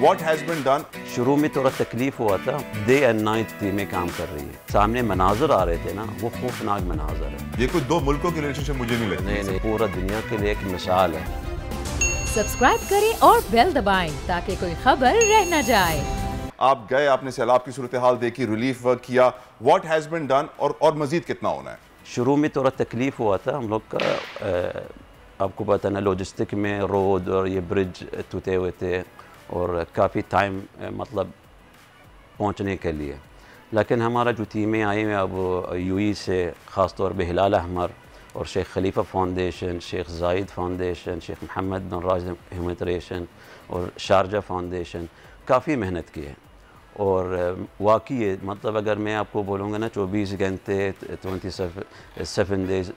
What has been done? شروع میں تھوڑا تکلیف ہوا تھا. ڈے اینڈ نائٹ ٹیمیں کام کر رہی ہیں. سامنے مناظر آ رہے تھے نا, وہ خوفناک مناظر ہے. یہ کوئی دو ملکوں کی ریلیشن شپ مجھے نہیں لگتی. نہیں, پورا دنیا کے لیے ایک مثال ہے. سبسکرائب کریں اور بیل دبائیں تاکہ کوئی خبر رہ نہ جائے. آپ گئے, آپ نے سیلاب کی صورتحال دیکھی, ریلیف ورک کیا. What has been done اور مزید کتنا ہونا ہے؟ شروع میں تھوڑا تکلیف ہوا تھا ہم لوگ کا. آپ کو پتہ نا لوجسٹک میں روڈ اور یہ برج ٹوٹے ہوئے تھے اور کافی ٹائم مطلب پہنچنے کے لیے. لیکن ہمارا جو ٹیمیں آئی ہیں اب یو ای سے, خاص طور پہ ہلال احمر اور شیخ خلیفہ فاؤنڈیشن, شیخ زاید فاؤنڈیشن, شیخ محمد بن راشد ہیومینیٹیرین اور شارجہ فاؤنڈیشن کافی محنت کی ہے. اور واقعی مطلب اگر میں آپ کو بولوں گا نا 24 گھنٹے 27 ڈیز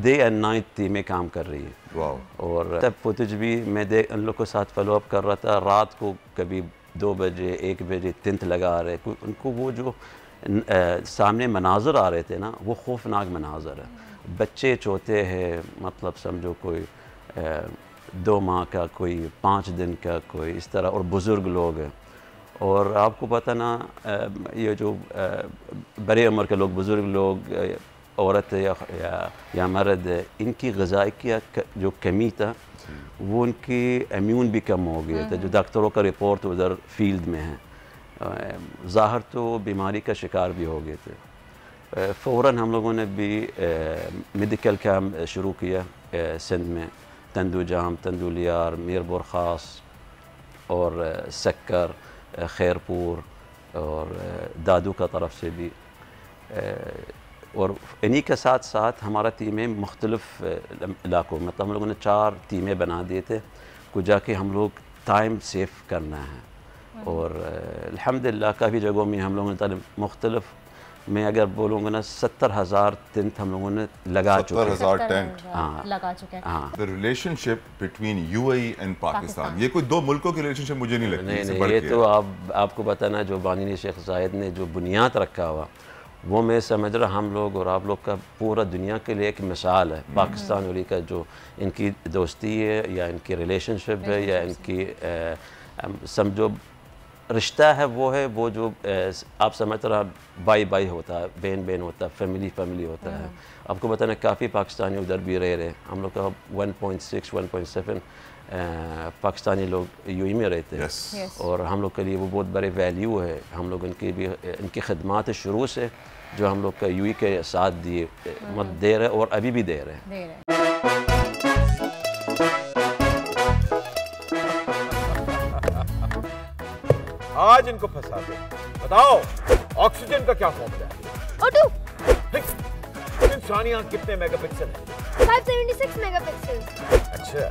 ڈے اینڈ نائٹ ٹیمیں کام کر رہی ہیں. واو. اور تب فوٹیج بھی میں ان لوگ کے ساتھ فالو اپ کر رہا تھا. رات کو کبھی 2 بجے 1 بجے تنت لگا رہے. ان کو وہ جو سامنے مناظر آ رہے تھے نا, وہ خوفناک مناظر ہے. بچے چھوٹے ہیں, مطلب سمجھو کوئی 2 ماہ کا, کوئی 5 دن کا, کوئی اس طرح, اور بزرگ لوگ ہیں. اور آپ کو پتہ نا یہ جو بڑے عمر کے لوگ, بزرگ لوگ, عورت یا مرد ہے, ان کی غذائی کی جو کمی تھا وہ ان کی امیون بھی کم ہو گیا تھا, جو ڈاکٹروں کا رپورٹ ادھر فیلڈ میں ہے. ظاہر تو بیماری کا شکار بھی ہو گئے تھے. فوراً ہم لوگوں نے بھی میڈیکل کیمپ شروع کیا سندھ میں, تندو جام, تندو لیار, میر بورخاص اور سکر, خیرپور اور دادو کا طرف سے بھی. اور انہی کے ساتھ ساتھ ہمارا ٹیمیں مختلف علاقوں, مطلب ہم لوگوں نے 4 ٹیمیں بنا دیے تھے کو جا کے ہم لوگ ٹائم سیو کرنا ہے. اور الحمدللہ کافی جگہوں میں ہم لوگوں نے مختلف, میں اگر بولوں گا نا 70,000 ٹینٹ ہم لوگوں نے لگا چکے ہیں. 70,000 ٹینٹ لگا چکے ہیں. The relationship between UAE and Pakistan, یہ کوئی دو ملکوں کی ریلیشن شپ مجھے نہیں لگتی. نہیں, یہ تو آپ کو پتہ نا جو بانی نے شیخ زاید نے جو بنیاد رکھا ہوا, وہ میں سمجھ رہا ہم لوگ اور آپ لوگ کا پورا دنیا کے لیے ایک مثال ہے. پاکستان والی کا جو ان کی دوستی ہے یا ان کی ریلیشن شپ ہے یا ان کی سمجھو رشتہ ہے, وہ جو آپ سمجھ رہا بائی بائی ہوتا ہے, بین بین ہوتا ہے, فیملی ہوتا ہے. آپ کو بتانا کافی پاکستانی ادھر بھی رہے. ہم لوگ کا 1.6 1.7 پاکستانی لوگ یو ای میں رہتے ہیں, اور ہم لوگ کے لیے وہ بہت بڑے ویلیو ہے. ہم لوگ ان کی خدمات شروع سے جو ہم لوگ کا یو ای کے ساتھ دیے دے رہے اور ابھی بھی دے رہے ہیں. آج ان کو پھنسا دے. بتاؤ آکسیجن کا کیا فارمولا ہے؟ O2 انسانی آنکھ کتنے میگا پکسل ہے؟ 576 میگا پکسل. اچھا,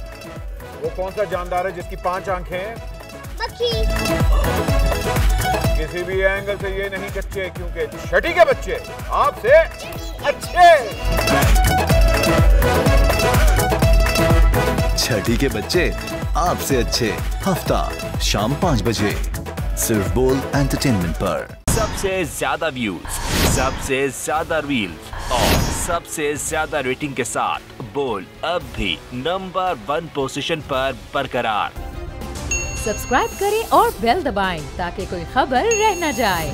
وہ کون سا جاندار ہے جس کی 5 آنکھیں ہیں؟ مکھی. کسی بھی اینگل سے یہ نہیں کچے, کیونکہ چھٹی کے بچے آپ سے اچھے. چھٹی کے بچے آپ سے اچھے, ہفتہ شام 5 بجے صرف بول انٹرٹینمنٹ پر. سب سے زیادہ ویوز, سب سے زیادہ ریلز اور سب سے زیادہ ریٹنگ کے ساتھ بول اب بھی نمبر 1 پوزیشن پر برقرار. سبسکرائب کریں اور بیل دبائیں تاکہ کوئی خبر رہ نہ جائے.